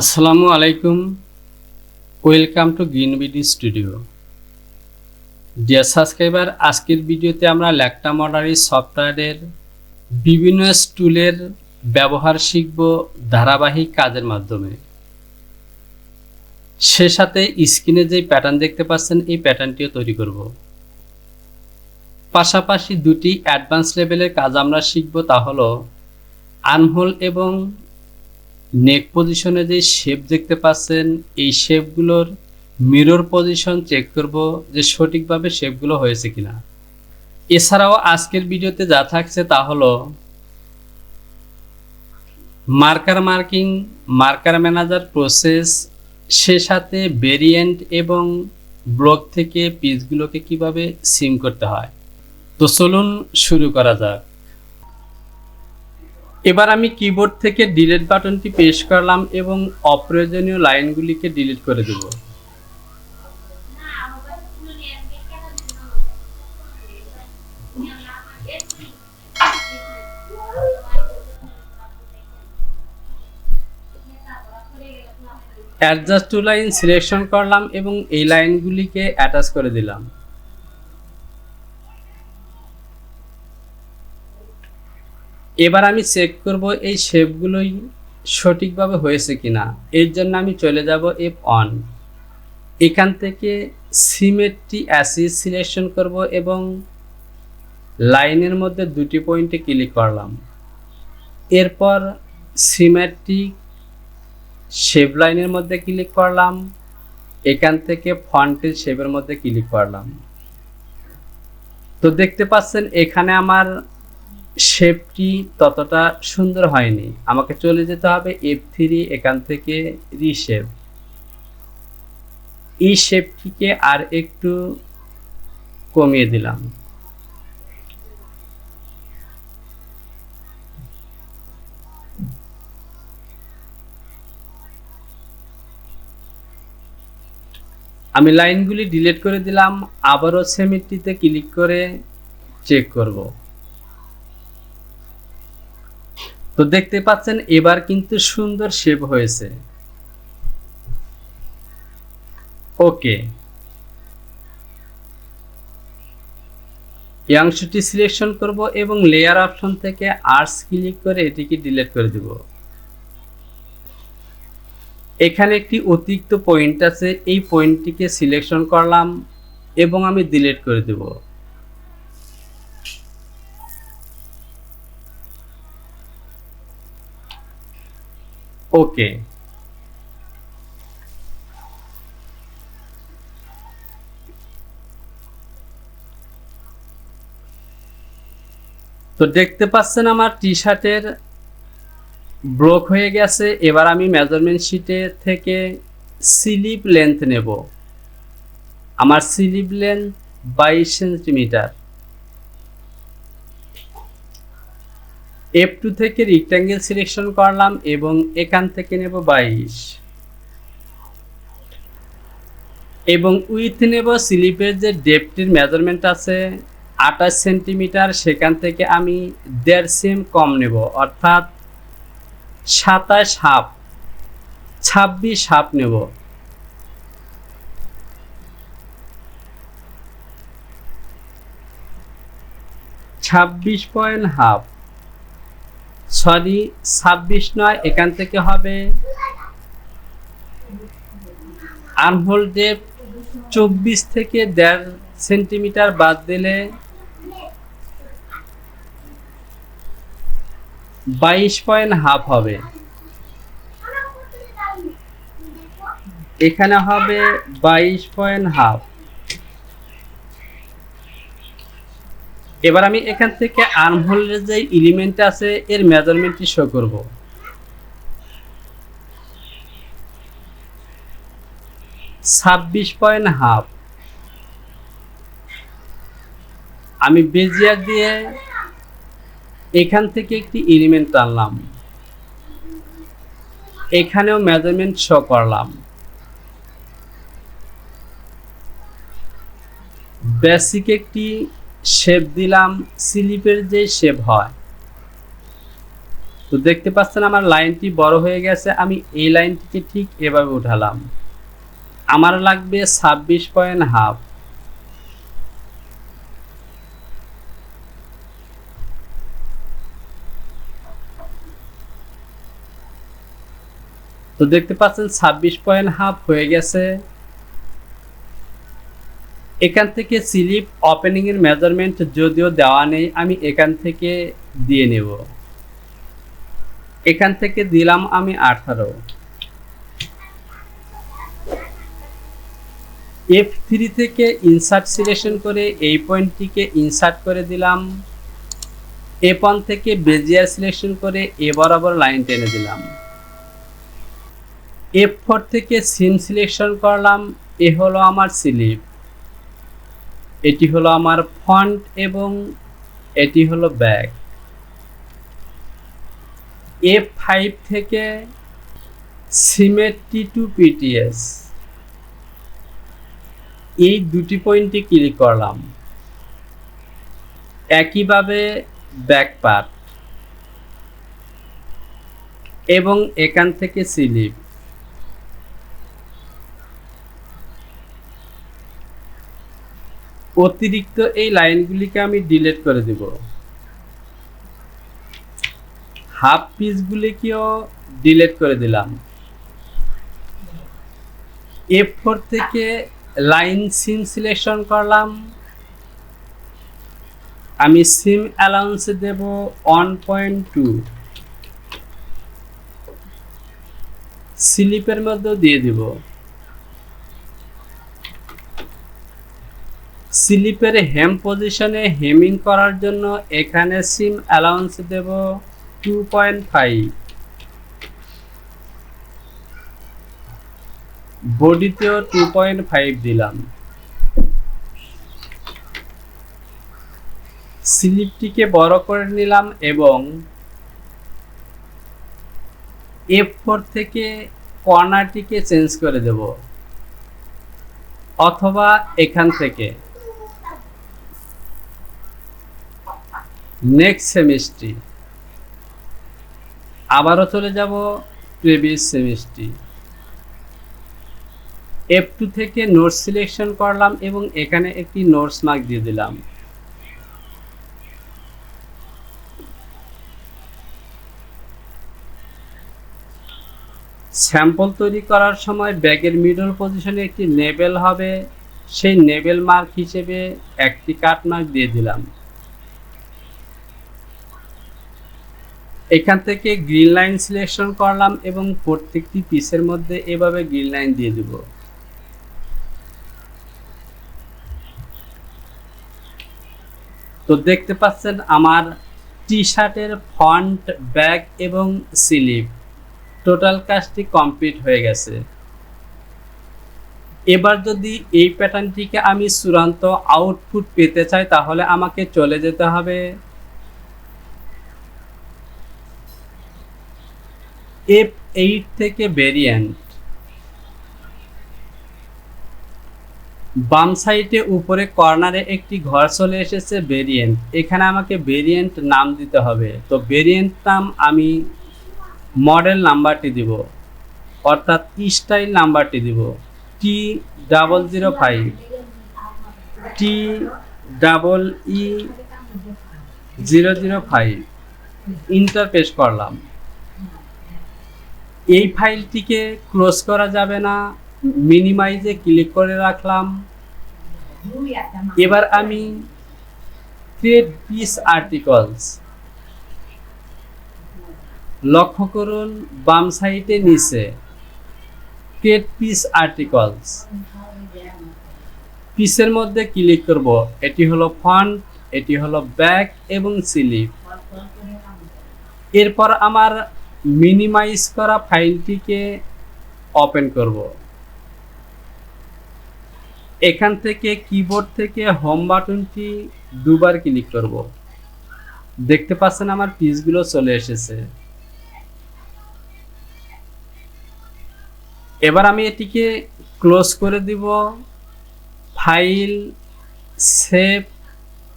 আসসালামু আলাইকুম। Welcome to green BD studio. Dear subscriber, আজকের ভিডিওতে আমরা ল্যাকটা মডারি সফটওয়্যারের বিভিন্ন টুলের ব্যবহার শিখব ধারাবাহিক কাজের মাধ্যমে। সে সাথে স্ক্রিনে যে প্যাটার্ন দেখতে পাচ্ছেন এই প্যাটার্নটিও তৈরি করব। পাশাপাশি দুটি অ্যাডভান্স লেভেলের কাজ আমরা শিখব, তা হলো আর্মহোল এবং নেক পজিশনে যে শেপ দেখতে পাচ্ছেন এই শেপগুলোর মিরর পজিশন চেক করব যে সঠিকভাবে শেপগুলো হয়েছে কিনা। এছাড়াও আজকের ভিডিওতে যা থাকছে তা হলো marker marking, marker manager process, সে সাথে ভেরিয়েন্ট এবং ব্লক থেকে পিসগুলোকে কিভাবে সিম করতে হয়। তো চলুন শুরু করা যাক। এবার আমি কিবোর্ড থেকে ডিলিট বাটনটি প্রেস করলাম এবং অপ্রয়োজনীয় লাইনগুলিকে ডিলিট করে দেব। অ্যাডজাস্ট টু লাইন সিলেকশন করলাম এবং এই লাইনগুলিকে অ্যাটাচ করে দিলাম। এবার আমি চেক করব এই শেপগুলোই সঠিকভাবে হয়েছে কিনা। এর জন্য আমি চলে যাব F1। এখান থেকে সিমেট্রি অ্যাসিস সিলেকশন করব এবং লাইনের মধ্যে দুটি পয়েন্টে ক্লিক করলাম। এরপর সিমেট্রিক শেপ লাইনের মধ্যে ক্লিক করলাম। এখান থেকে ফন্টের শেপের মধ্যে ক্লিক করলাম। তো দেখতে পাচ্ছেন এখানে আমার শেপটি ততটা সুন্দর হয়নি, আমাকে চলে যেতে হবে F3। এখান থেকে রিশেপ, এই শেপটিকে আর একটু কমিয়ে দিলাম। আমি লাইনগুলি ডিলিট করে দিলাম। আবারও সিমেট্রিতে ক্লিক করে চেক করব। তো দেখতে পাচ্ছেন এবার কিন্তু সুন্দর শেপ হয়েছে। ওকে, এই অংশটি সিলেকশন করব এবং লেয়ার অপশন থেকে আর্টস ক্লিক করে এটিকে ডিলিট করে দেব। এখানে একটি অতিরিক্ত পয়েন্ট আছে, এই পয়েন্টটিকে সিলেকশন করলাম এবং আমি ডিলিট করে দেব। ওকে, তো দেখতে পাচ্ছেন আমার টি শার্টের ব্লক হয়ে গেছে। এবার আমি মেজারমেন্ট শিটে থেকে স্লিভ লেন্থ নেব। আমার স্লিভ লেন্থ 22 সেন্টিমিটার। F2 থেকে রেক্ট্যাঙ্গেল সিলেকশন করলাম এবং এখান থেকে নেব 22 এবং উইথ নেব। স্লিপের যে ডেপথের মেজারমেন্ট আছে 28 সেন্টিমিটার, সেখান থেকে আমি 1.5 সেম কম নেব, অর্থাৎ 27 হাফ, 26 হাফ নেব। হাফ, সরি 26 নয়, এখান থেকে হবে আর্মহোল ডেপথ 24 থেকে 1.5 সেন্টিমিটার বাদ দিলে 22 হাফ হবে। এখানে হবে 22 হাফ। এবার আমি এখান থেকে আর্মহোলের যে এলিমেন্ট আছে এর মেজারমেন্টটি শো করব। 26 হাফ। আমি বেজিয়ার দিয়ে এখান থেকে একটি এলিমেন্ট টানলাম, এখানেও মেজারমেন্ট শো করলাম। বেসিক একটি শেপ দিলাম, স্লিপের যে শেপ হয় তো দেখতে পাচ্ছেন আমার লাইনটি বড় হয়ে গেছে। আমি এই লাইনটিকে ঠিক এভাবে উঠালাম। আমার লাগবে 26.5। তো দেখতে পাচ্ছেন 26.5 হয়ে গেছে। এখান থেকে স্লিপ ওপেনিং এর মেজারমেন্ট যদিও দেওয়া নেই, আমি এখান থেকে দিয়ে নেব। এখান থেকে দিলাম আমি 18। F3 থেকে ইনসার্ট সিলেকশন করে এই পয়েন্টটিকে ইনসার্ট করে দিলাম। F1 থেকে বেজিয়ার সিলেকশন করে এ বরাবর লাইন টেনে দিলাম। F4 থেকে সিম সিলেকশন করলাম। এ হলো আমার স্লিপ, এটি হলো আমার ফন্ট এবং এটি হলো ব্যাক। F5 থেকে সিমেট্রি টু পিটিএস, এই দুটি পয়েন্টে ক্লিক করলাম। একইভাবে ব্যাক পার্ট এবং এখান থেকে স্লিপ। অতিরিক্ত এই লাইনগুলিকে আমি ডিলিট করে দেব। হাফ পিসগুলিকেও ডিলিট করে দিলাম। F4 থেকে লাইন সিম সিলেকশন করলাম। আমি সিম অ্যালাউন্সে দেব 1.2। স্লিপের মধ্যেও দিয়ে দিব। স্লিপের হেম পজিশনে হেমিং করার জন্য এখানে সিম অ্যালাউন্স দেব 2.5। বডিতেও 2.5 দিলাম। স্লিপটিকে বড় করে নিলাম এবং F4 থেকে কর্নারটিকে চেঞ্জ করে দেব, অথবা এখান থেকে নেক্সট সেমিস্ট্রি, আবারও চলে যাব প্রিভিয়াস সেমিস্ট্রি। F2 থেকে নোটস সিলেকশন করলাম এবং এখানে একটি নোটস মার্ক দিয়ে দিলাম। স্যাম্পল তৈরি করার সময় ব্যাগের মিডল পজিশনে একটি নেবেল হবে, সেই নেবেল মার্ক হিসেবে একটি কাট মার্ক দিয়ে দিলাম। এখান থেকে গ্রিন লাইন সিলেকশন করলাম এবং প্রত্যেকটি পিসের মধ্যে এভাবে গ্রিন লাইন দিয়ে দেব। তো দেখতে পাচ্ছেন আমার টি শার্টের ফন্ট, ব্যাগ এবং স্লিপ টোটাল কাজটি কমপ্লিট হয়ে গেছে। এবার যদি এই প্যাটার্নটিকে আমি চূড়ান্ত আউটপুট পেতে চাই তাহলে আমাকে চলে যেতে হবে F8 থেকে ভেরিয়েন্ট। বাম সাইডে উপরে কর্নারে একটি ঘর চলে এসেছে ভেরিয়েন্ট, এখানে আমাকে ভেরিয়েন্ট নাম দিতে হবে। তো ভেরিয়েন্ট নাম আমি মডেল নাম্বারটি দিব, অর্থাৎ স্টাইল নাম্বারটি দিব T005 TEE005। ইন্টার প্রেস করলাম। এই ফাইলটিকে ক্লোজ করা যাবে না, মিনিমাইজে ক্লিক করে রাখলাম। এবার আমি ক্রিয়েট পিস আর্টিকলস, লক্ষ্য করুন বাম সাইডে নিচে ক্রিয়েট পিস আর্টিকলস, পিসের মধ্যে ক্লিক করব। এটি হলো ফন্ট, এটি হলো ব্যাক এবং স্লিপ। এরপর আমার মিনিমাইজ করা ফাইলটিকে ওপেন করব। এখান থেকে কিবোর্ড থেকে হোম বাটনটি দুবার ক্লিক করব। দেখতে পাচ্ছেন আমার পিসগুলো চলে এসেছে। এবার আমি এটিকে ক্লোজ করে দিব। File, save,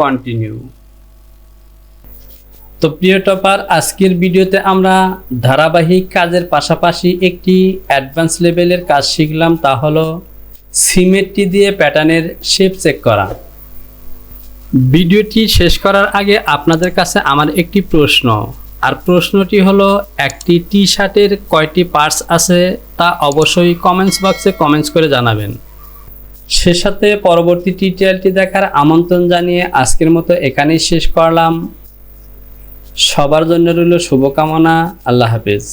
continue. তো প্রিয় টপার, আজকের ভিডিওতে আমরা ধারাবাহিক কাজের পাশাপাশি একটি অ্যাডভান্স লেভেলের কাজ শিখলাম, তা হলো সিমেট্রি দিয়ে প্যাটার্নের শেপ চেক করা। ভিডিওটি শেষ করার আগে আপনাদের কাছে আমার একটি প্রশ্ন, আর প্রশ্নটি হলো একটি টি শার্টের কয়টি পার্টস আছে তা অবশ্যই কমেন্টস বক্সে কমেন্টস করে জানাবেন। সে সাথে পরবর্তী টিউটোরিয়ালটি দেখার আমন্ত্রণ জানিয়ে আজকের মতো এখানেই শেষ করলাম। সবার জন্য রইল শুভকামনা। আল্লাহ হাফেজ।